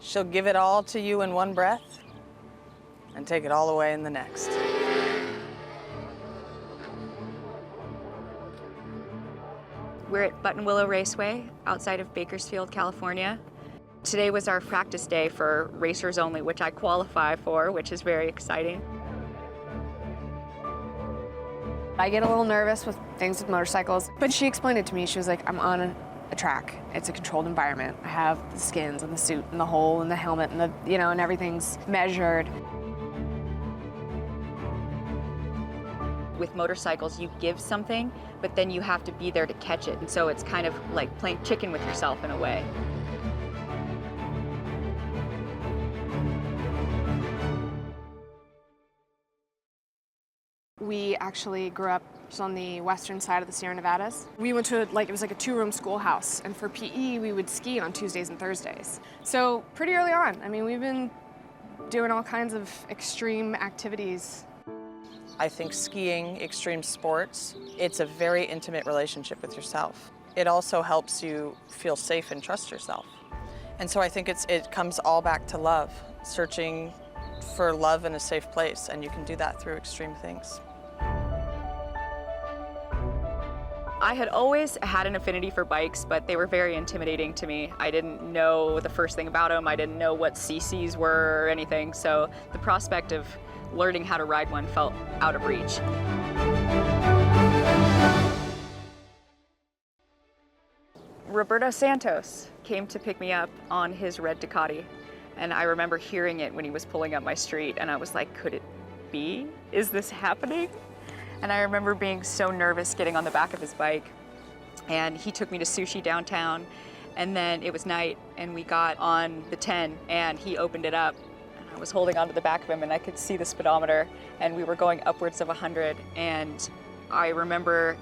She'll give it all to you in one breath and take it all away in the next. We're at Buttonwillow Raceway outside of Bakersfield, California. Today was our practice day for racers only, which I qualify for, which is very exciting. I get a little nervous with things with motorcycles, but she explained it to me. She was like, I'm on a track. It's a controlled environment. I have the skins and the suit and the hole and the helmet and and everything's measured. With motorcycles, you give something, but then you have to be there to catch it. And so it's kind of like playing chicken with yourself in a way. We actually grew up just on the western side of the Sierra Nevadas. We went to, it was like a 2-room schoolhouse, and for PE, we would ski on Tuesdays and Thursdays. So pretty early on, I mean, we've been doing all kinds of extreme activities. I think skiing, extreme sports, it's a very intimate relationship with yourself. It also helps you feel safe and trust yourself. And so I think it comes all back to love, searching for love in a safe place, and you can do that through extreme things. I had always had an affinity for bikes, but they were very intimidating to me. I didn't know the first thing about them. I didn't know what CCs were or anything, so the prospect of learning how to ride one felt out of reach. Roberto Santos came to pick me up on his red Ducati, and I remember hearing it when he was pulling up my street, and I was like, could it be? Is this happening? And I remember being so nervous getting on the back of his bike, and he took me to sushi downtown, and then it was night, and we got on the 10, and he opened it up. I was holding onto the back of him, and I could see the speedometer, and we were going upwards of 100, and I remember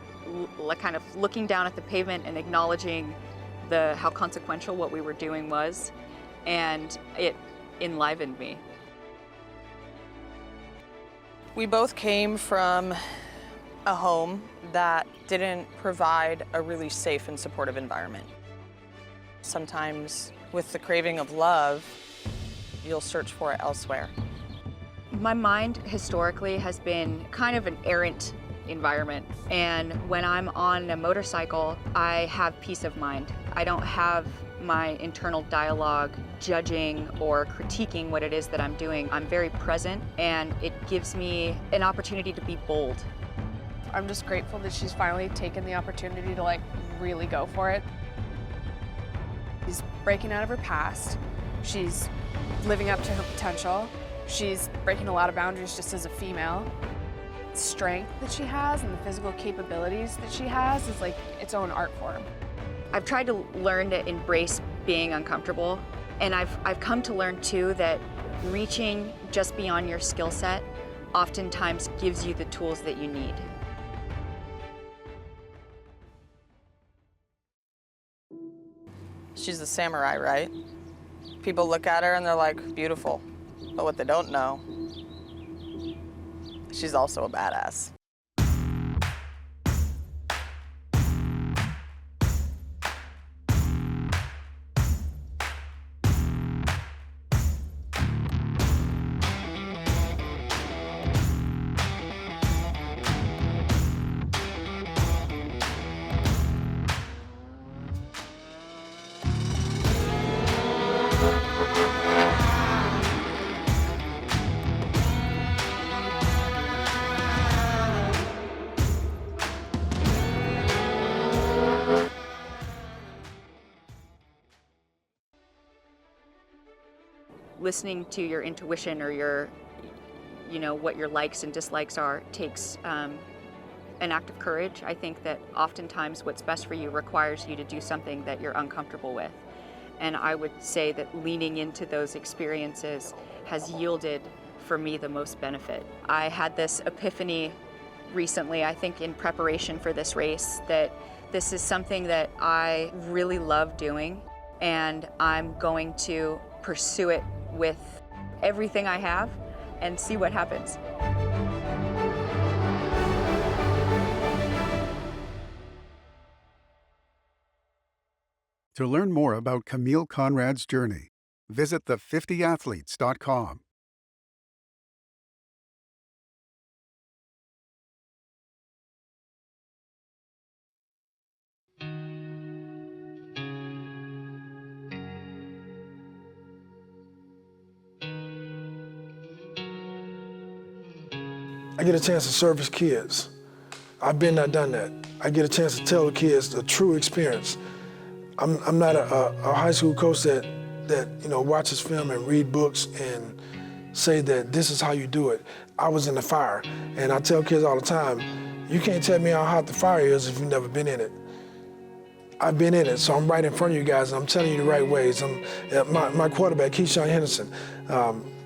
kind of looking down at the pavement and acknowledging how consequential what we were doing was, and it enlivened me. We both came from a home that didn't provide a really safe and supportive environment. Sometimes with the craving of love, you'll search for it elsewhere. My mind historically has been kind of an errant environment, and when I'm on a motorcycle, I have peace of mind. I don't have my internal dialogue judging or critiquing what it is that I'm doing. I'm very present, and it gives me an opportunity to be bold. I'm just grateful that she's finally taken the opportunity to really go for it. She's breaking out of her past. She's living up to her potential. She's breaking a lot of boundaries just as a female. The strength that she has and the physical capabilities that she has is like its own art form. I've tried to learn to embrace being uncomfortable, and I've come to learn too that reaching just beyond your skill set oftentimes gives you the tools that you need. She's a samurai, right? People look at her and they're like, beautiful. But what they don't know, she's also a badass. Listening to your intuition or your, what your likes and dislikes are takes an act of courage. I think that oftentimes what's best for you requires you to do something that you're uncomfortable with. And I would say that leaning into those experiences has yielded for me the most benefit. I had this epiphany recently, I think in preparation for this race, that this is something that I really love doing, and I'm going to pursue it with everything I have and see what happens. To learn more about Camille Conrad's journey, Visit the50athletes.com. I get a chance to service kids. I've been there, done that. I get a chance to tell the kids the true experience. I'm not a high school coach that watches film and read books and say that this is how you do it. I was in the fire, and I tell kids all the time, you can't tell me how hot the fire is if you've never been in it. I've been in it, so I'm right in front of you guys, and I'm telling you the right ways. My quarterback, Keyshawn Henderson,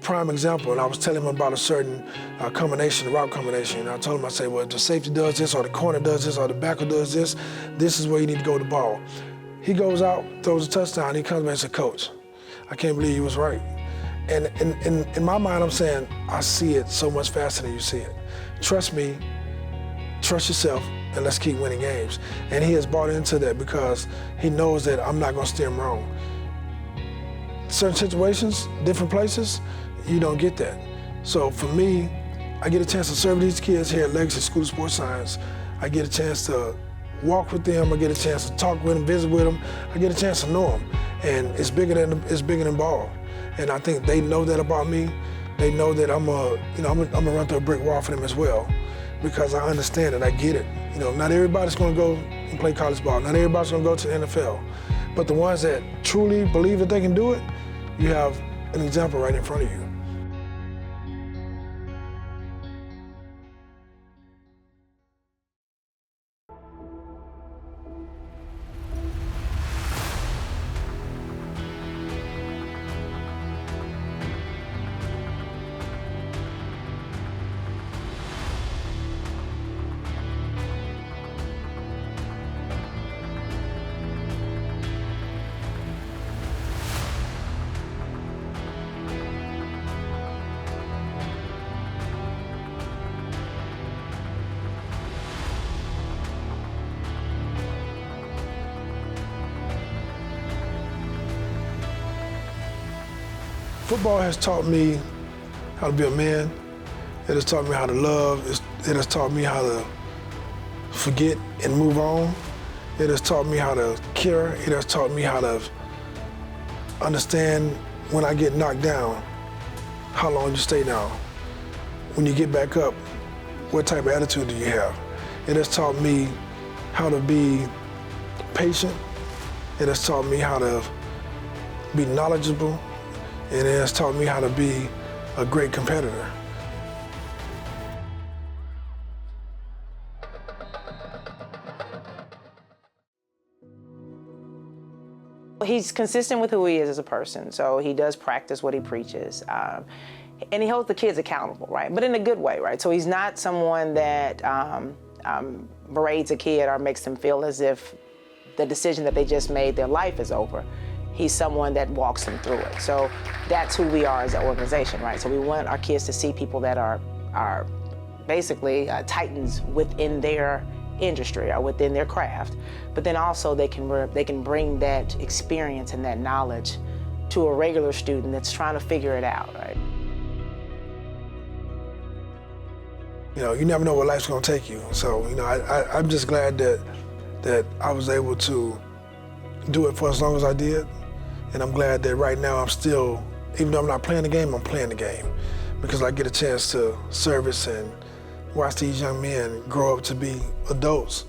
prime example, and I was telling him about a certain combination, a route combination. And I told him, I said, well, if the safety does this, or the corner does this, or the backer does this, this is where you need to go with the ball. He goes out, throws a touchdown, he comes back and says, Coach, I can't believe he was right. And in my mind, I'm saying, I see it so much faster than you see it. Trust me, trust yourself, and let's keep winning games. And he has bought into that because he knows that I'm not gonna steer him wrong. Certain situations, different places, you don't get that. So for me, I get a chance to serve these kids here at Legacy School of Sports Science. I get a chance to walk with them, I get a chance to talk with them, visit with them, I get a chance to know them. And it's bigger than ball. And I think they know that about me. They know that I'm gonna run through a brick wall for them as well, because I understand it, I get it. Not everybody's gonna go and play college ball. Not everybody's gonna go to the NFL. But the ones that truly believe that they can do it, you have an example right in front of you. Football has taught me how to be a man. It has taught me how to love. It has taught me how to forget and move on. It has taught me how to care. It has taught me how to understand when I get knocked down, how long you stay down. When you get back up, what type of attitude do you have? It has taught me how to be patient. It has taught me how to be knowledgeable. And it has taught me how to be a great competitor. He's consistent with who he is as a person, so he does practice what he preaches. And he holds the kids accountable, right? But in a good way, right? So he's not someone that berates a kid or makes them feel as if the decision that they just made, their life is over. He's someone that walks them through it. So that's who we are as an organization, right? So we want our kids to see people that are basically titans within their industry or within their craft, but then also they can bring that experience and that knowledge to a regular student that's trying to figure it out, right? You never know where life's gonna take you. So, I'm just glad that I was able to do it for as long as I did. And I'm glad that right now I'm still, even though I'm not playing the game, I'm playing the game. Because I get a chance to service and watch these young men grow up to be adults.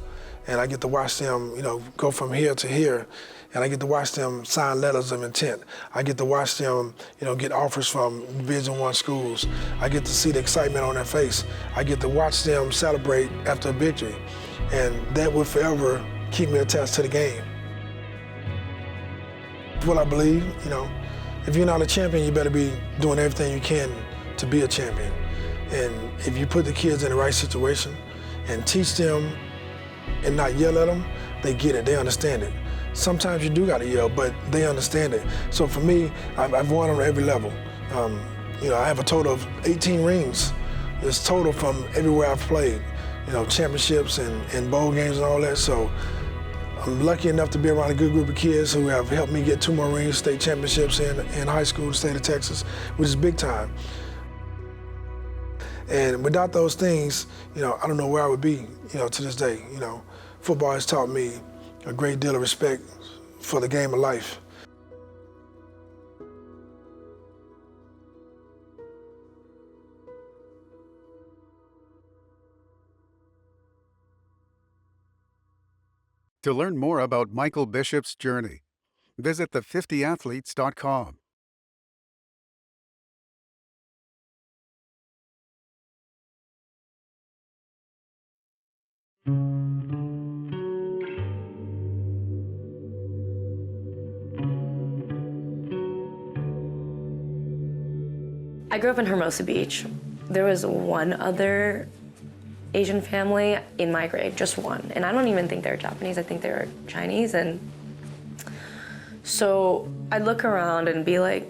And I get to watch them, go from here to here. And I get to watch them sign letters of intent. I get to watch them, get offers from Division I schools. I get to see the excitement on their face. I get to watch them celebrate after a victory. And that will forever keep me attached to the game. What I believe, if you're not a champion, you better be doing everything you can to be a champion. And if you put the kids in the right situation and teach them and not yell at them, they get it, they understand it. Sometimes you do gotta yell, but they understand it. So for me, I've won on every level. I have a total of 18 rings. It's total from everywhere I've played. Championships and bowl games and all that. So I'm lucky enough to be around a good group of kids who have helped me get 2 more rings, state championships in high school in the state of Texas, which is big time. And without those things, I don't know where I would be, to this day. Football has taught me a great deal of respect for the game of life. To learn more about Michael Bishop's journey, visit the50athletes.com. I grew up in Hermosa Beach. There was one other Asian family in my grade, just one. And I don't even think they were Japanese, I think they were Chinese. And so I'd look around and be like,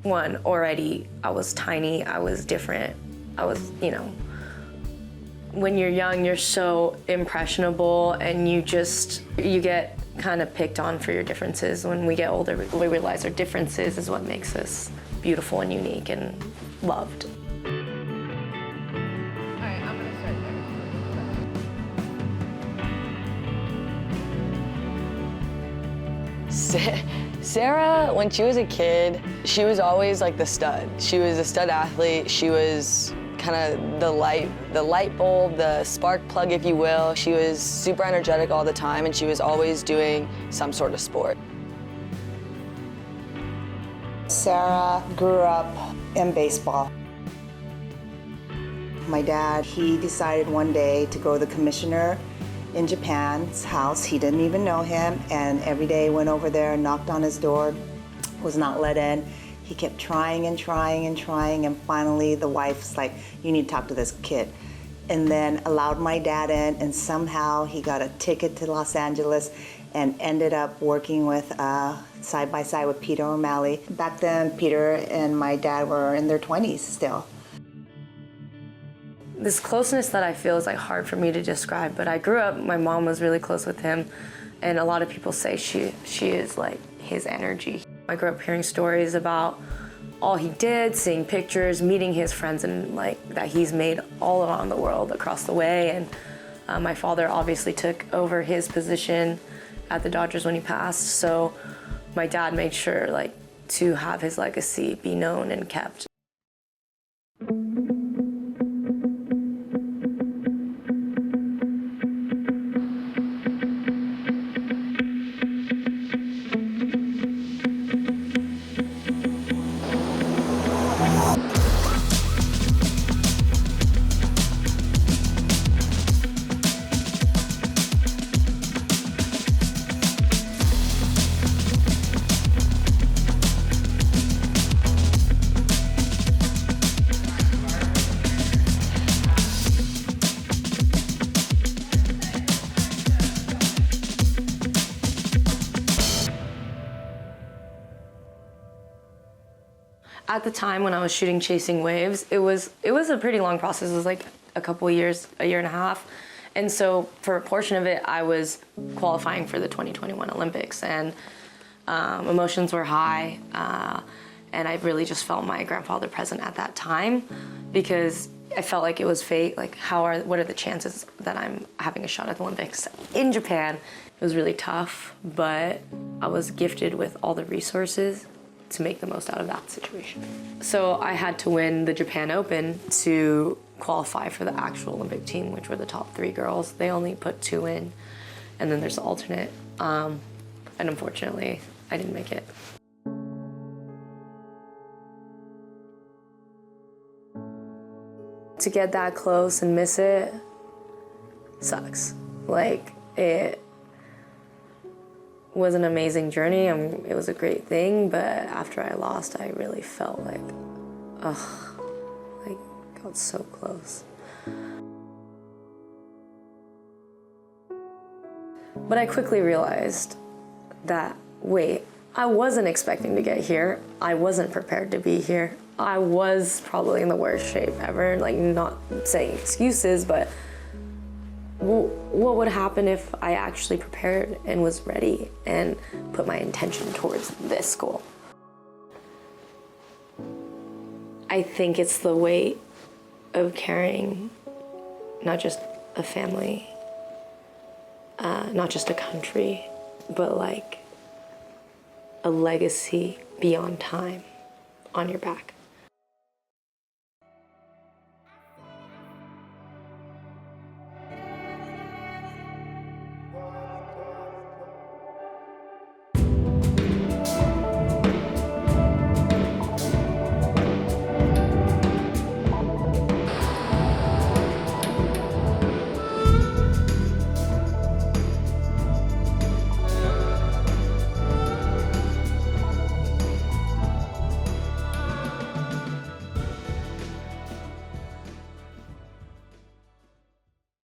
one, already I was tiny, I was different. I was, when you're young, you're so impressionable and you get kind of picked on for your differences. When we get older, we realize our differences is what makes us beautiful and unique and loved. Sara, when she was a kid, she was always like the stud. She was a stud athlete. She was kind of the light bulb, the spark plug, if you will. She was super energetic all the time, and she was always doing some sort of sport. Sara grew up in baseball. My dad, he decided one day to go to the commissioner in Japan's house. He didn't even know him, and every day went over there and knocked on his door, was not let in. He kept trying and trying and trying, and finally the wife's like, you need to talk to this kid. And then allowed my dad in, and somehow he got a ticket to Los Angeles and ended up working with side by side with Peter O'Malley. Back then, Peter and my dad were in their 20s still. This closeness that I feel is like hard for me to describe, but I grew up, my mom was really close with him, and a lot of people say she is like his energy. I grew up hearing stories about all he did, seeing pictures, meeting his friends, and like that he's made all around the world, across the way. And my father obviously took over his position at the Dodgers when he passed, so my dad made sure like to have his legacy be known and kept. At the time when I was shooting Chasing Waves, it was a pretty long process. It was like a couple of years, a year and a half. And so for a portion of it, I was qualifying for the 2021 Olympics, and emotions were high. And I really just felt my grandfather present at that time, because I felt like it was fate. Like, what are the chances that I'm having a shot at the Olympics in Japan? It was really tough, but I was gifted with all the resources to make the most out of that situation. So I had to win the Japan Open to qualify for the actual Olympic team, which were the top 3 girls. They only put 2 in, and then there's the alternate. And unfortunately, I didn't make it. To get that close and miss it sucks. Like, it was an amazing journey. It was a great thing, but after I lost, I really felt like, like I got so close. But I quickly realized that, wait, I wasn't expecting to get here. I wasn't prepared to be here. I was probably in the worst shape ever, like, not saying excuses, but what would happen if I actually prepared and was ready and put my intention towards this goal? I think it's the weight of carrying not just a family, not just a country, but like a legacy beyond time on your back.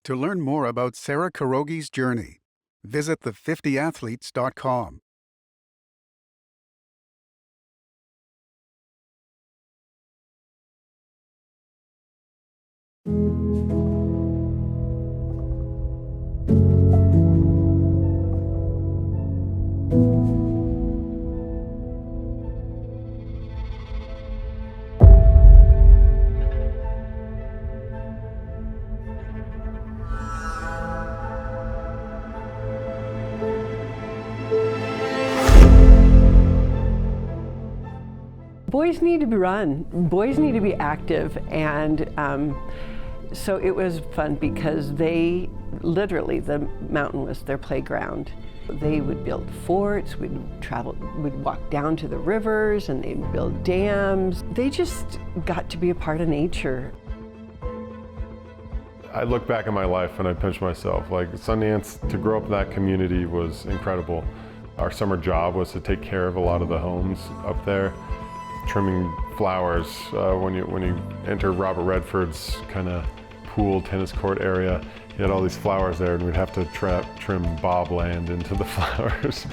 To learn more about Sara Kohrogi's journey, visit the50athletes.com. Boys need to be run. Boys need to be active, and so it was fun because they literally, the mountain was their playground. They would build forts, we'd walk down to the rivers, and they'd build dams. They just got to be a part of nature. I look back at my life and I pinch myself. Like Sundance, to grow up in that community was incredible. Our summer job was to take care of a lot of the homes up there, trimming flowers. When you enter Robert Redford's kind of pool tennis court area, he had all these flowers there, and we'd have to trim bobland into the flowers.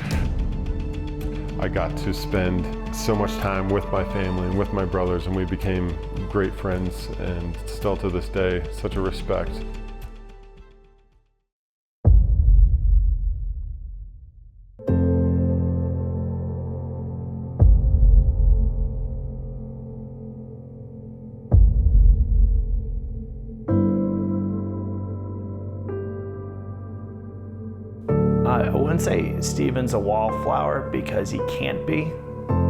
I got to spend so much time with my family and with my brothers, and we became great friends, and still to this day, such a respect. I wouldn't say Steven's a wallflower because he can't be.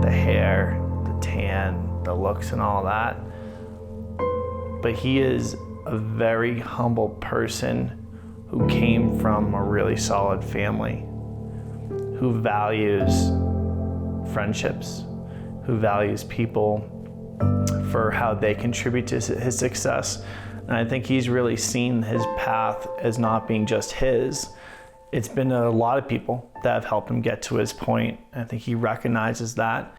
The hair, the tan, the looks and all that. But he is a very humble person who came from a really solid family, who values friendships, who values people for how they contribute to his success. And I think he's really seen his path as not being just his. It's been a lot of people that have helped him get to his point. I think he recognizes that.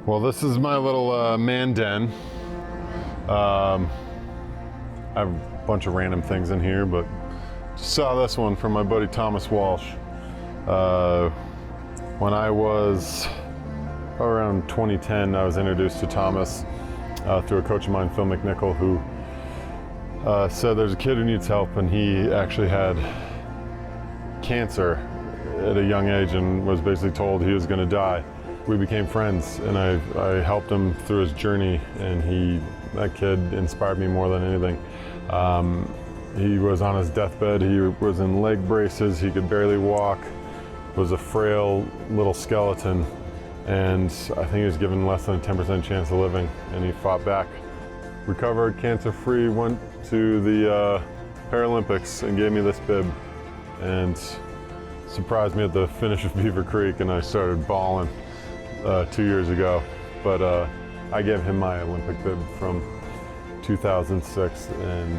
Well, this is my little man den. I have a bunch of random things in here, but just saw this one from my buddy Thomas Walsh. When I was around 2010, I was introduced to Thomas through a coach of mine, Phil McNichol, who said there's a kid who needs help, and he actually had cancer at a young age and was basically told he was going to die. We became friends, and I helped him through his journey, and that kid inspired me more than anything. He was on his deathbed, he was in leg braces, he could barely walk, was a frail little skeleton, and I think he was given less than a 10% chance of living, and he fought back. Recovered, cancer-free, went to the Paralympics and gave me this bib, and surprised me at the finish of Beaver Creek, and I started bawling 2 years ago. But I gave him my Olympic bib from 2006, and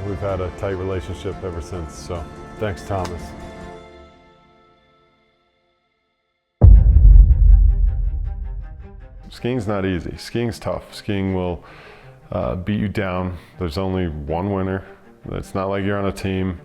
we've had a tight relationship ever since, so thanks, Thomas. Skiing's not easy. Skiing's tough. Skiing will beat you down. There's only one winner. It's not like you're on a team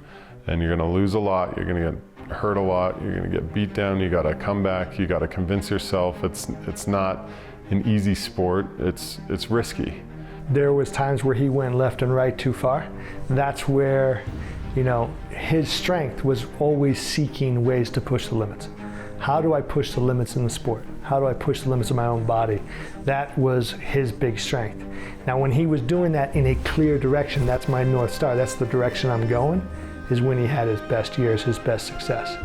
and you're gonna lose a lot, you're gonna get hurt a lot, you're gonna get beat down, you gotta come back, you gotta convince yourself. It's not an easy sport, it's risky. there was times where he went left and right too far. That's where, you know, his strength was always seeking ways to push the limits. How do I push the limits in the sport? How do I push the limits of my own body? That was his big strength. Now, when he was doing that in a clear direction, that's my North Star, that's the direction I'm going, is when he had his best years, his best success.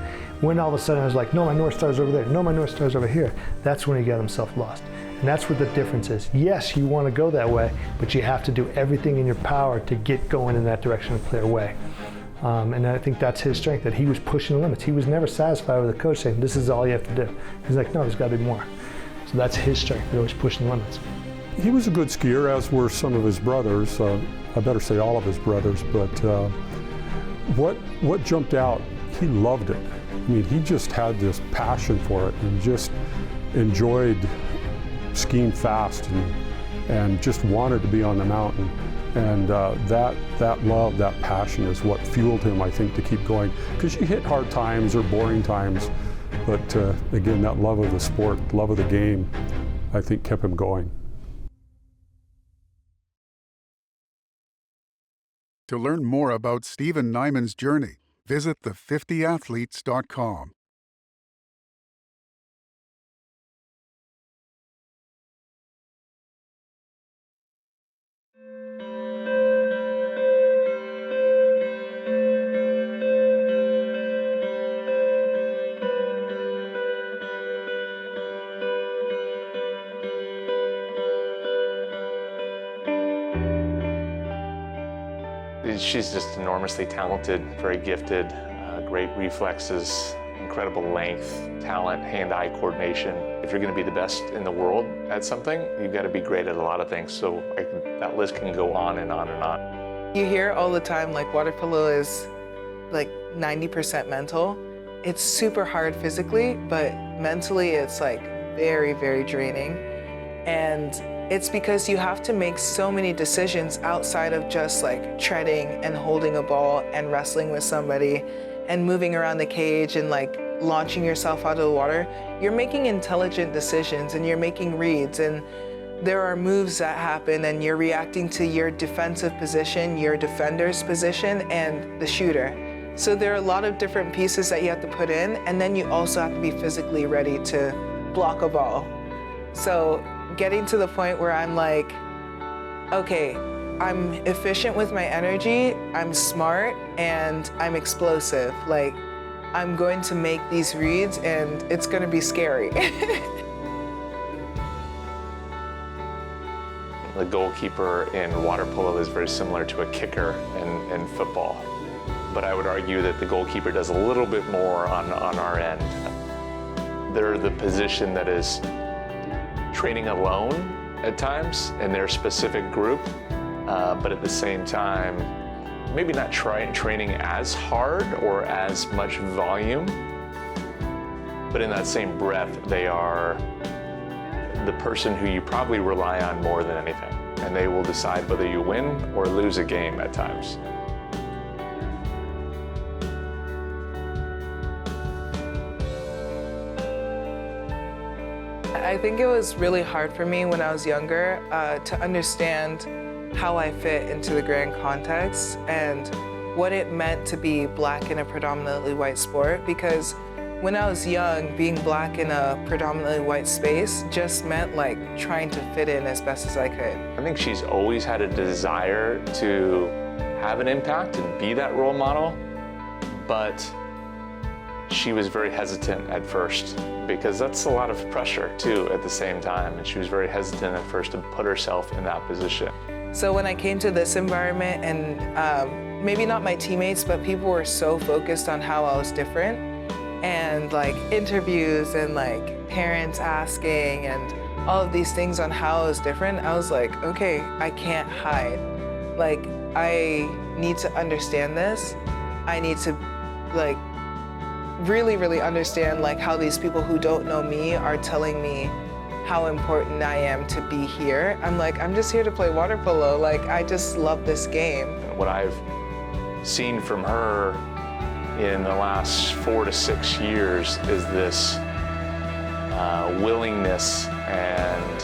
When all of a sudden I was like, no, my North Star's over there, no, my North Star's over here, that's when he got himself lost. And that's what the difference is. Yes, you want to go that way, but you have to do everything in your power to get going in that direction in a clear way. And I think that's his strength, that he was pushing the limits. He was never satisfied with the coach saying, this is all you have to do. He's like, no, there's got to be more. So that's his strength, always pushing the limits. He was a good skier, as were some of his brothers. I better say all of his brothers, but what jumped out, he loved it. I mean, he just had this passion for it and just enjoyed skiing fast and just wanted to be on the mountain. And that love, that passion is what fueled him, I think, to keep going. Because you hit hard times or boring times, but again, that love of the sport, love of the game, I think kept him going. To learn more about Steven Nyman's journey, visit the50athletes.com. She's just enormously talented, very gifted, great reflexes, incredible length, talent, hand-eye coordination. If you're going to be the best in the world at something, you've got to be great at a lot of things. So that list can go on and on and on. You hear all the time, like, water polo is like 90% mental. It's super hard physically, but mentally it's like very, very draining. And it's because you have to make so many decisions outside of just like treading and holding a ball and wrestling with somebody and moving around the cage and like launching yourself out of the water. You're making intelligent decisions and you're making reads, and there are moves that happen and you're reacting to your defensive position, your defender's position, and the shooter. So there are a lot of different pieces that you have to put in, and then you also have to be physically ready to block a ball. So getting to the point where I'm like, okay, I'm efficient with my energy, I'm smart, and I'm explosive. Like, I'm going to make these reads and it's gonna be scary. The goalkeeper in water polo is very similar to a kicker in football. But I would argue that the goalkeeper does a little bit more on our end. They're the position that is training alone at times in their specific group, but at the same time, maybe not training as hard or as much volume, but in that same breath, they are the person who you probably rely on more than anything, and they will decide whether you win or lose a game at times. I think it was really hard for me when I was younger to understand how I fit into the grand context and what it meant to be Black in a predominantly white sport, because when I was young, being Black in a predominantly white space just meant like trying to fit in as best as I could. I think she's always had a desire to have an impact and be that role model, but she was very hesitant at first, because that's a lot of pressure too at the same time, and she was very hesitant at first to put herself in that position. So when I came to this environment, and maybe not my teammates, but people were so focused on how I was different, and like interviews and like parents asking and all of these things on how I was different, I was like, okay, I can't hide. Like, I need to understand this. I need to like really, really understand like how these people who don't know me are telling me how important I am to be here. I'm like, I'm just here to play water polo. Like, I just love this game. What I've seen from her in the last 4 to 6 years is this willingness and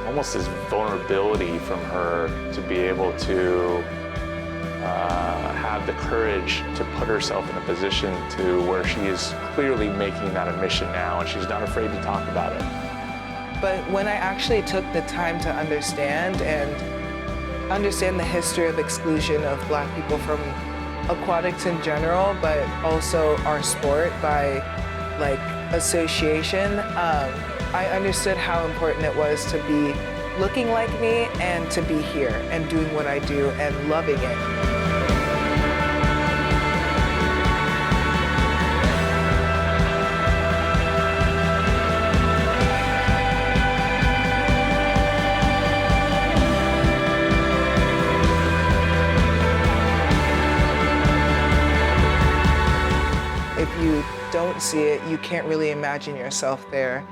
almost this vulnerability from her to be able to have the courage to put herself in a position to where she is clearly making that a mission now, and she's not afraid to talk about it. But when I actually took the time to understand the history of exclusion of Black people from aquatics in general, but also our sport by like association, I understood how important it was to be looking like me and to be here and doing what I do and loving it. If you don't see it, you can't really imagine yourself there,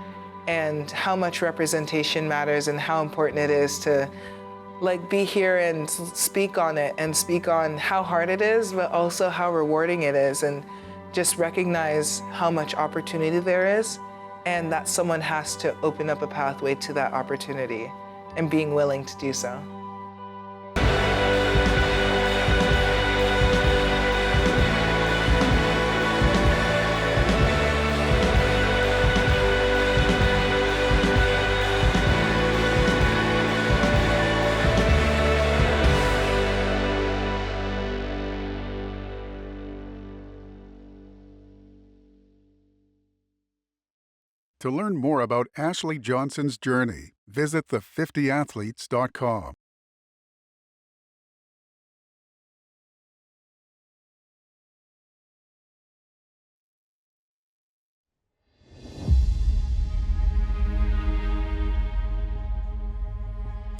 and how much representation matters and how important it is to like be here and speak on it and speak on how hard it is, but also how rewarding it is, and just recognize how much opportunity there is and that someone has to open up a pathway to that opportunity and being willing to do so. To learn more about Ashleigh Johnson's journey, visit the50athletes.com.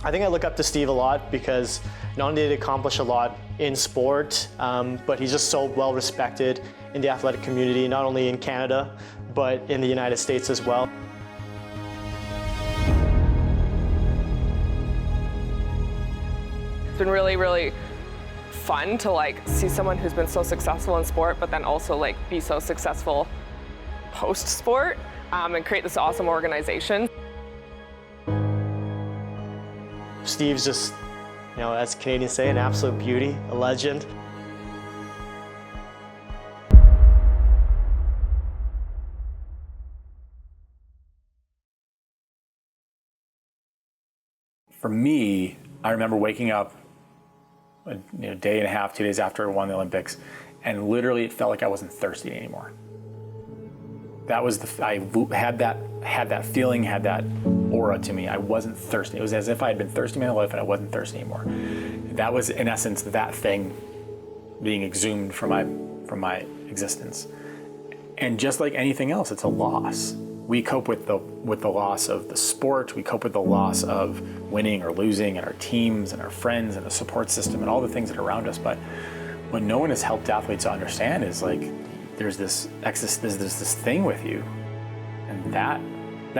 I think I look up to Steve a lot because not only did he accomplish a lot in sport, but he's just so well respected in the athletic community, not only in Canada, but in the United States as well. It's been really, really fun to like see someone who's been so successful in sport, but then also like be so successful post-sport and create this awesome organization. Steve's just, you know, as Canadians say, an absolute beauty, a legend. For me, I remember waking up a day and a half, 2 days after I won the Olympics, and literally it felt like I wasn't thirsty anymore. That was I had that feeling, had that aura to me. I wasn't thirsty. It was as if I had been thirsty my whole life and I wasn't thirsty anymore. That was, in essence, that thing being exhumed from my existence. And just like anything else, it's a loss. We cope with the loss of the sport. We cope with the loss of winning or losing, and our teams and our friends and the support system and all the things that are around us. But what no one has helped athletes to understand is like there's this thing with you, and that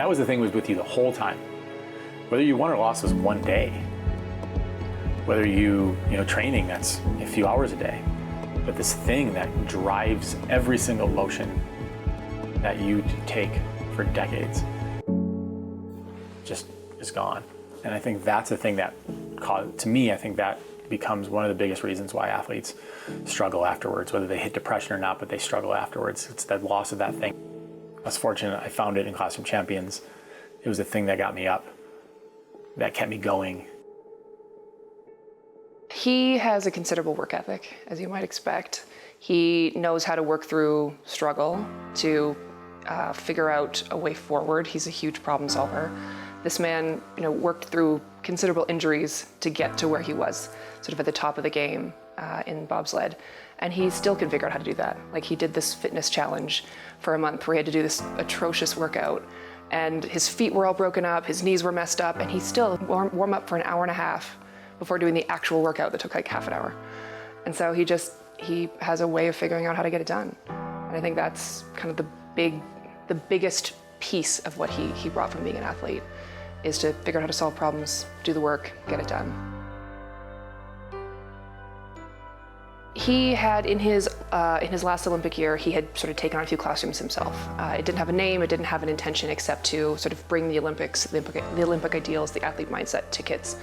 was the thing was with you the whole time. Whether you won or lost was one day. Whether you training, that's a few hours a day. But this thing that drives every single motion that you take for decades just is gone. And I think that's the thing that to me, I think that becomes one of the biggest reasons why athletes struggle afterwards, whether they hit depression or not, but they struggle afterwards. It's the loss of that thing. I was fortunate, I found it in Classroom Champions. It was the thing that got me up, that kept me going. He has a considerable work ethic, as you might expect. He knows how to work through struggle to figure out a way forward. He's a huge problem solver. This man, worked through considerable injuries to get to where he was, sort of at the top of the game in bobsled. And he still can figure out how to do that. Like, he did this fitness challenge for a month where he had to do this atrocious workout, and his feet were all broken up, his knees were messed up, and he still warm up for an hour and a half before doing the actual workout that took like half an hour. And so he has a way of figuring out how to get it done. And I think that's kind of the biggest piece of what he brought from being an athlete, is to figure out how to solve problems, do the work, get it done. He had, in his last Olympic year, he had sort of taken on a few classrooms himself. It didn't have a name, it didn't have an intention except to sort of bring the Olympics, the Olympic ideals, the athlete mindset to kids.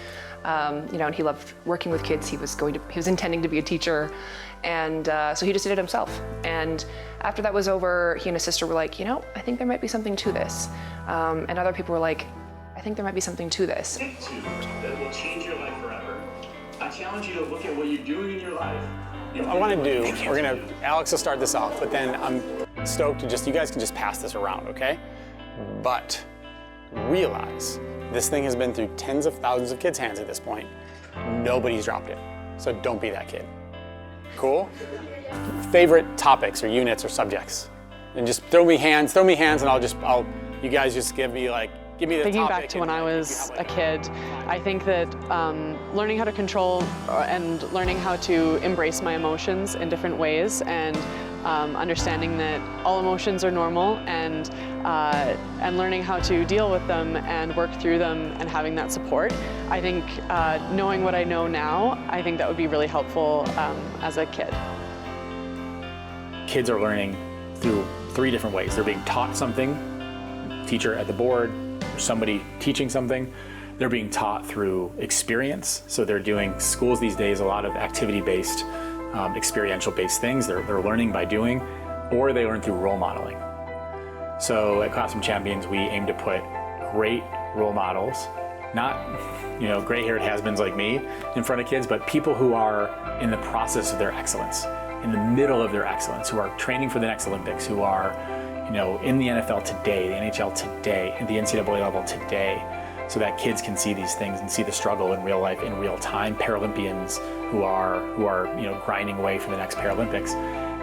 And he loved working with kids. He was intending to be a teacher, and so he just did it himself. And after that was over, he and his sister were like, I think there might be something to this. And other people were like, I think there might be something to this. That will change your life forever. I challenge you to look at what you're doing in your life. I want to do, Alex will start this off, but then I'm stoked to you guys can just pass this around, okay? But realize this thing has been through tens of thousands of kids' hands at this point. Nobody's dropped it, so don't be that kid. Cool? Favorite topics or units or subjects? And just throw me hands and you guys just give me the Thinking topic. back to when I was a kid, I think that learning how to control and learning how to embrace my emotions in different ways, and understanding that all emotions are normal, and learning how to deal with them and work through them and having that support. I think knowing what I know now, I think that would be really helpful as a kid. Kids are learning through 3 different ways. They're being taught something, teacher at the board, or somebody teaching something. They're being taught through experience. So they're doing, schools these days, a lot of activity-based, experiential-based things. They're learning by doing, or they learn through role modeling. So at Classroom Champions, we aim to put great role models, not gray-haired has-beens like me in front of kids, but people who are in the process of their excellence, in the middle of their excellence, who are training for the next Olympics, who are in the NFL today, the NHL today, and the NCAA level today, so that kids can see these things and see the struggle in real life, in real time. Paralympians who are grinding away for the next Paralympics.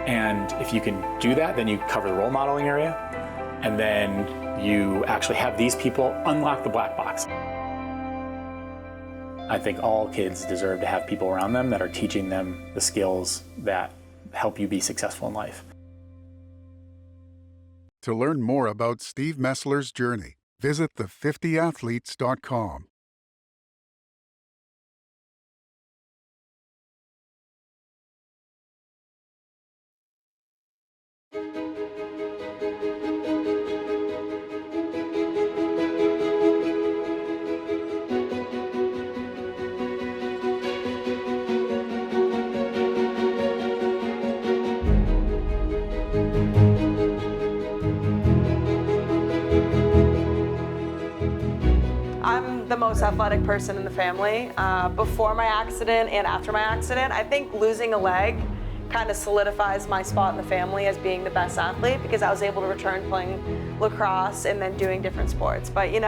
And if you can do that, then you cover the role modeling area, and then you actually have these people unlock the black box. I think all kids deserve to have people around them that are teaching them the skills that help you be successful in life. To learn more about Steve Mesler's journey, visit the50athletes.com. The most athletic person in the family. Before my accident and after my accident, I think losing a leg kind of solidifies my spot in the family as being the best athlete, because I was able to return playing lacrosse and then doing different sports. But you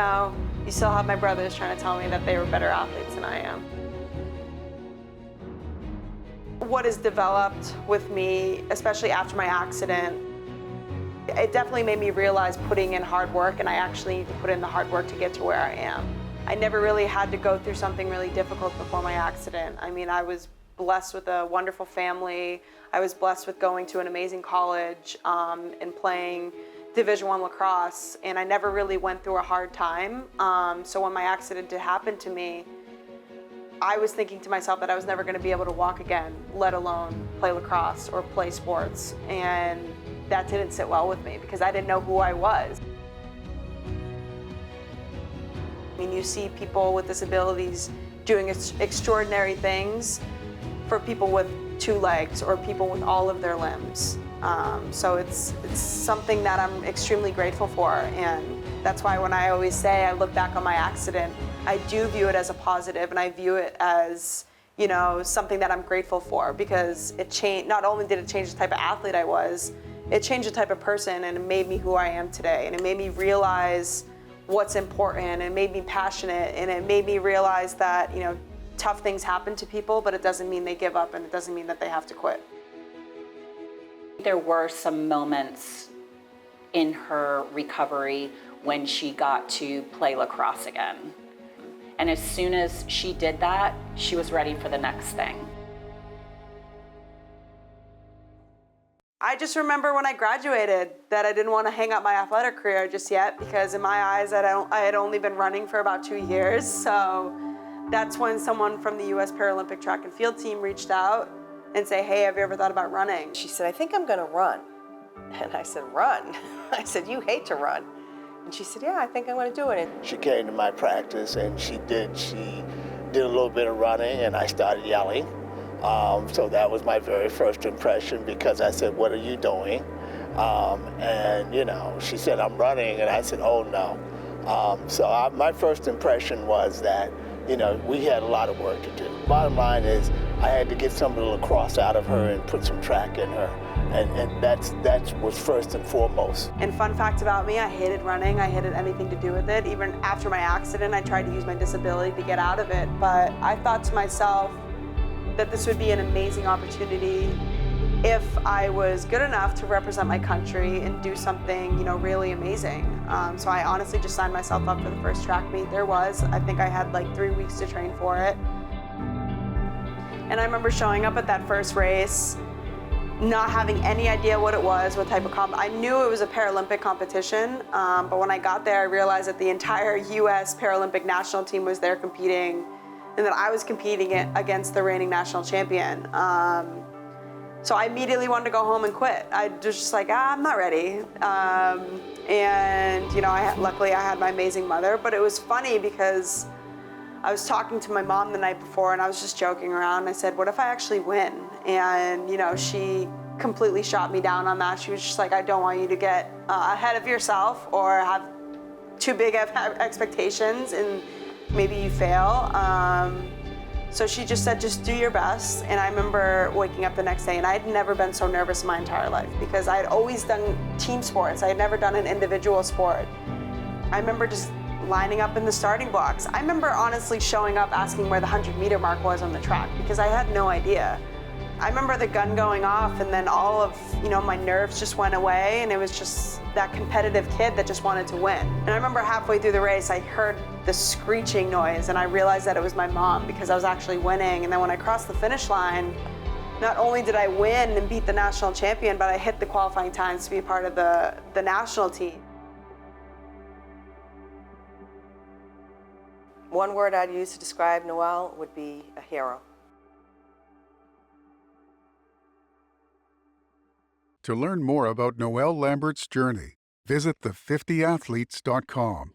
still have my brothers trying to tell me that they were better athletes than I am. What has developed with me, especially after my accident, it definitely made me realize putting in hard work, and I actually need to put in the hard work to get to where I am. I never really had to go through something really difficult before my accident. I mean, I was blessed with a wonderful family. I was blessed with going to an amazing college and playing Division I lacrosse, and I never really went through a hard time. So when my accident did happen to me, I was thinking to myself that I was never going to be able to walk again, let alone play lacrosse or play sports. And that didn't sit well with me because I didn't know who I was. I mean, you see people with disabilities doing extraordinary things for people with 2 legs or people with all of their limbs. So it's something that I'm extremely grateful for, and that's why when I always say I look back on my accident, I do view it as a positive, and I view it as something that I'm grateful for, because it changed. Not only did it change the type of athlete I was, it changed the type of person, and it made me who I am today, and it made me realize what's important, and it made me passionate, and it made me realize that tough things happen to people, but it doesn't mean they give up, and it doesn't mean that they have to quit. There were some moments in her recovery when she got to play lacrosse again. And as soon as she did that, she was ready for the next thing. I just remember when I graduated that I didn't want to hang up my athletic career just yet, because in my eyes I had only been running for about 2 years. So that's when someone from the U.S. Paralympic track and field team reached out and say, hey, have you ever thought about running? She said, I think I'm gonna run. And I said, run? I said, you hate to run. And she said, yeah, I think I'm gonna do it. She came to my practice and she did a little bit of running, and I started yelling. So that was my very first impression, because I said, what are you doing? And you know, she said, I'm running, and I said, oh no. My first impression was that, you know, we had a lot of work to do. Bottom line is, I had to get some of the lacrosse out of her and put some track in her. And that was first and foremost. And fun fact about me, I hated running. I hated anything to do with it. Even after my accident, I tried to use my disability to get out of it. But I thought to myself that this would be an amazing opportunity if I was good enough to represent my country and do something, you know, really amazing. So I honestly just signed myself up for the first track meet there was. I think I had like 3 weeks to train for it. And I remember showing up at that first race, not having any idea what it was, what type of I knew it was a Paralympic competition, but when I got there, I realized that the entire U.S. Paralympic national team was there competing, and that I was competing against the reigning national champion. So I immediately wanted to go home and quit. I was just like, I'm not ready. And you know, luckily I had my amazing mother, but it was funny because I was talking to my mom the night before, and I was just joking around. I said, what if I actually win? And you know, she completely shot me down on that. She was just like, I don't want you to get ahead of yourself or have too big of expectations and maybe you fail. So she just said, just do your best. And I remember waking up the next day, and I had never been so nervous in my entire life, because I had always done team sports. I had never done an individual sport. I remember just lining up in the starting blocks. I remember honestly showing up asking where the 100-meter mark was on the track, because I had no idea. I remember the gun going off, and then all of, you know, my nerves just went away, and it was just that competitive kid that just wanted to win. And I remember halfway through the race, I heard the screeching noise, and I realized that it was my mom, because I was actually winning. And then when I crossed the finish line, not only did I win and beat the national champion, but I hit the qualifying times to be a part of the national team. One word I'd use to describe Noelle would be a hero. To learn more about Noelle Lambert's journey, visit the50athletes.com.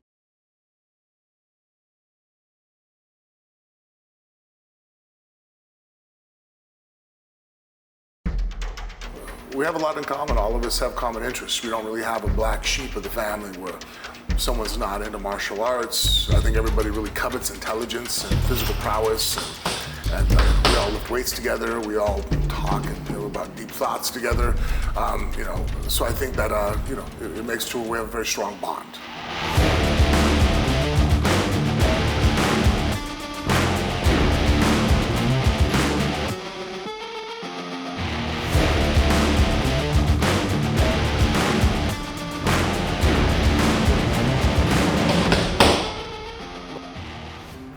We have a lot in common. All of us have common interests. We don't really have a black sheep of the family where someone's not into martial arts. I think everybody really covets intelligence and physical prowess, and we all lift weights together. We all talk and about deep thoughts together. You know, so I think that you know, it makes sure we have a very strong bond.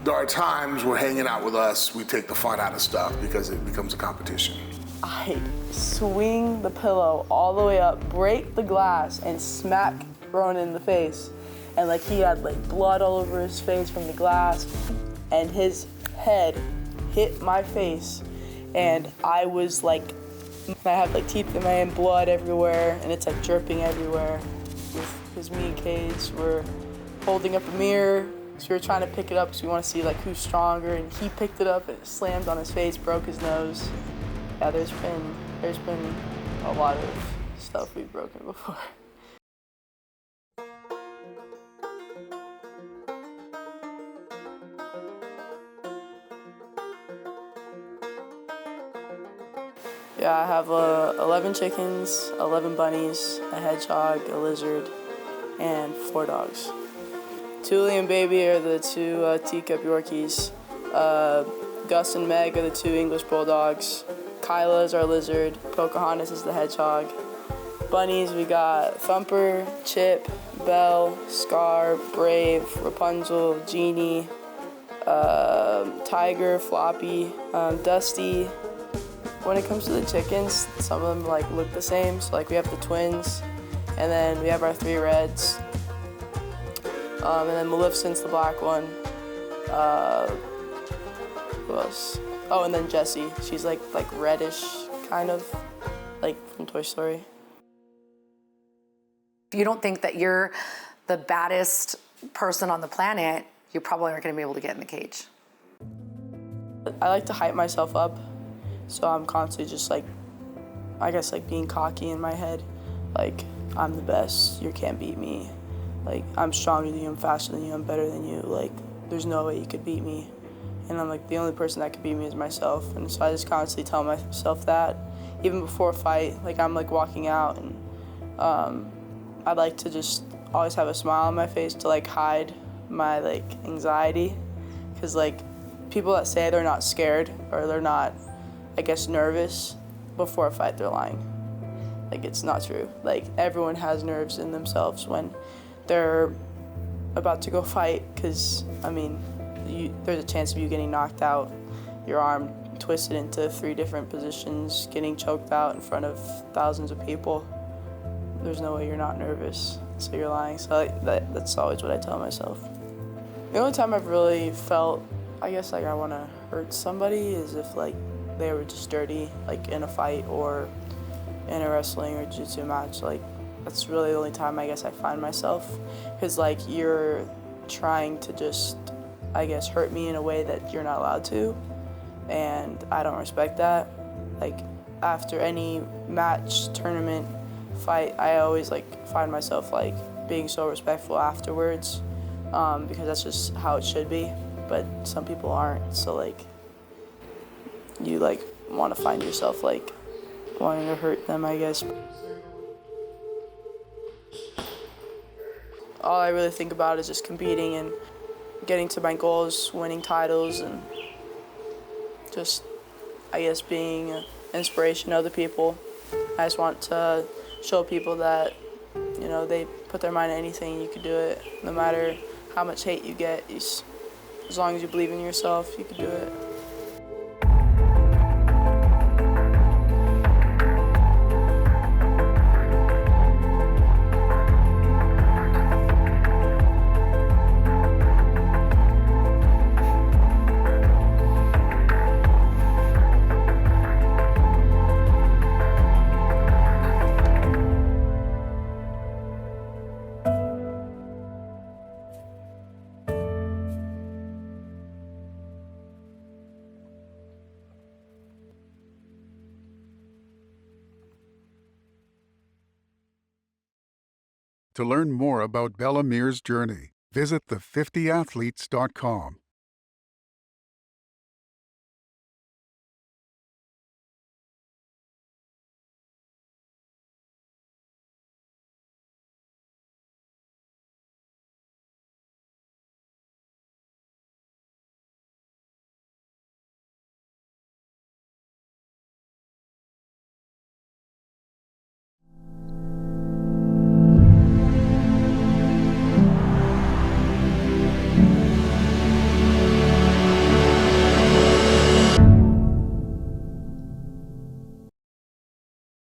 There are times where hanging out with us, we take the fun out of stuff because it becomes a competition. I swing the pillow all the way up, break the glass, and smack Ronan in the face. And like he had like blood all over his face from the glass, and his head hit my face, and I was like, I have like teeth in my hand, blood everywhere, and it's like dripping everywhere. Because me and Case were holding up a mirror. So we were trying to pick it up because we want to see like who's stronger, and he picked it up and it slammed on his face, broke his nose. Yeah, there's been a lot of stuff we've broken before. Yeah, I have 11 chickens, 11 bunnies, a hedgehog, a lizard, and 4 dogs. Thule and Baby are the 2 teacup Yorkies. Gus and Meg are the 2 English Bulldogs. Kyla is our lizard. Pocahontas is the hedgehog. Bunnies, we got Thumper, Chip, Belle, Scar, Brave, Rapunzel, Genie, Tiger, Floppy, Dusty. When it comes to the chickens, some of them like look the same. So like we have the twins, and then we have our 3 reds. And then Maleficent's the black one. Who else? Oh, and then Jessie. She's like reddish, kind of, like from Toy Story. If you don't think that you're the baddest person on the planet, you probably aren't going to be able to get in the cage. I like to hype myself up, so I'm constantly just like, I guess like being cocky in my head. Like, I'm the best, you can't beat me. Like, I'm stronger than you, I'm faster than you, I'm better than you. Like, there's no way you could beat me. And I'm like, the only person that could beat me is myself. And so I just constantly tell myself that. Even before a fight, like I'm like walking out, and I'd like to just always have a smile on my face to like hide my like anxiety. Cause like people that say they're not scared or they're not, I guess, nervous before a fight, they're lying. Like, it's not true. Like, everyone has nerves in themselves when they're about to go fight, because, I mean, there's a chance of you getting knocked out, your arm twisted into 3 different positions, getting choked out in front of thousands of people. There's no way you're not nervous, so you're lying. So like, that's always what I tell myself. The only time I've really felt, I guess, like I want to hurt somebody is if, like, they were just dirty, like in a fight or in a wrestling or jiu-jitsu match. Like, that's really the only time I guess I find myself, because like you're trying to just, I guess, hurt me in a way that you're not allowed to, and I don't respect that. Like, after any match, tournament, fight, I always like find myself like being so respectful afterwards, because that's just how it should be, but some people aren't. So like, you like want to find yourself like wanting to hurt them, I guess. All I really think about is just competing and getting to my goals, winning titles, and just, I guess, being an inspiration to other people. I just want to show people that, you know, they put their mind to anything, you can do it. No matter how much hate you get, as long as you believe in yourself, you can do it. To learn more about Bella Mir's journey, visit the50athletes.com.